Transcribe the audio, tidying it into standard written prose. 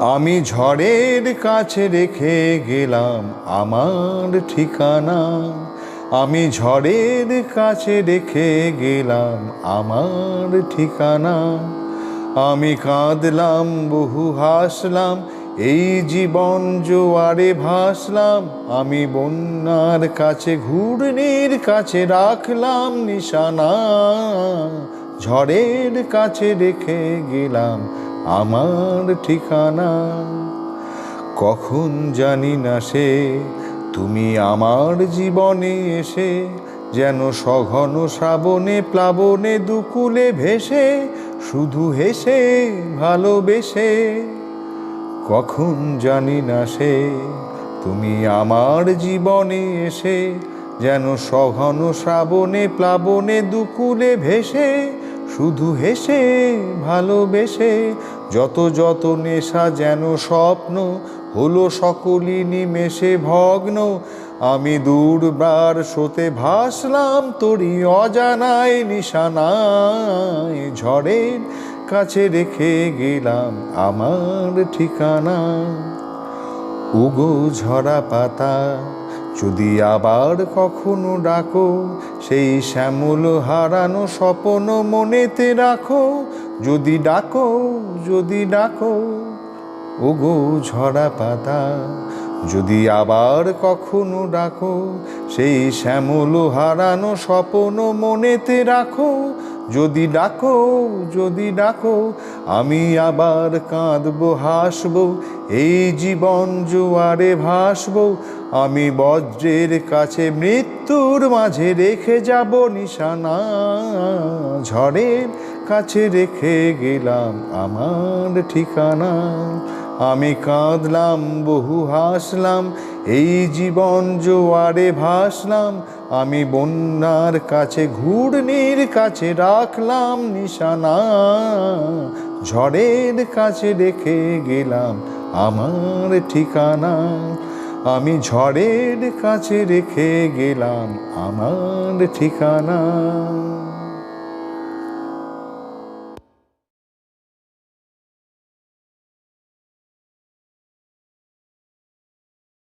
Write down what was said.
আমি ঝড়ের কাছে রেখে গেলাম আমার ঠিকানা। আমি ঝড়ের কাছে রেখে গেলাম আমার ঠিকানা। আমি কাঁদলাম বহু হাসলাম, এই জীবন জোয়ারে ভাসলাম। আমি বন্যার কাছে ঘূর্ণির কাছে রাখলাম নিশানা। ঝড়ের কাছে রেখে গেলাম আমার ঠিকানা। কখন জানি না সে তুমি আমার জীবনে এসে, যেন সঘন শ্রাবণে প্লাবনে দুকুলে ভেসে, শুধু হেসে ভালোবেসে। কখন জানি না সে তুমি আমার জীবনে এসে, যেন সঘন শ্রাবণে প্লাবনে দুকুলে ভেসে, শুধু হেসে ভালোবেসে। যত যত নেশা যেন স্বপ্ন হলো সকলই নিমেষে ভগ্ন। আমি দুর্বার স্রোতে ভাসলাম তোরই অজানায় নিশানায়। ঝড়ের কাছে রেখে গেলাম আমার ঠিকানা। ওগো ঝরা পাতা, যদি আবার কখনো ডাকো, সেই শ্যামল হারানো স্বপ্ন মনেতে রাখো। যদি ডাকো, যদি ডাকো, ওগো ঝরা পাতা, যদি আবার কখনো ডাকো, সেই শ্যামল হারানো স্বপ্ন মনেতে রাখো। যদি ডাকো, যদি ডাকো, আমি আবার কাঁদবো হাসবো, এই জীবন জোয়ারে ভাসবো। আমি বজ্রের কাছে মৃত্যুর মাঝে রেখে যাব নিশানা। ঝড়ের কাছে রেখে গেলাম আমার ঠিকানা। আমি কাঁদলাম বহু হাসলাম, এই জীবন জোয়ারে ভাসলাম। আমি বন্যার কাছে ঘূর্ণির কাছে রাখলাম নিশানা। ঝড়ের কাছে রেখে গেলাম আমার ঠিকানা। আমি ঝড়ের কাছে রেখে গেলাম আমার ঠিকানা।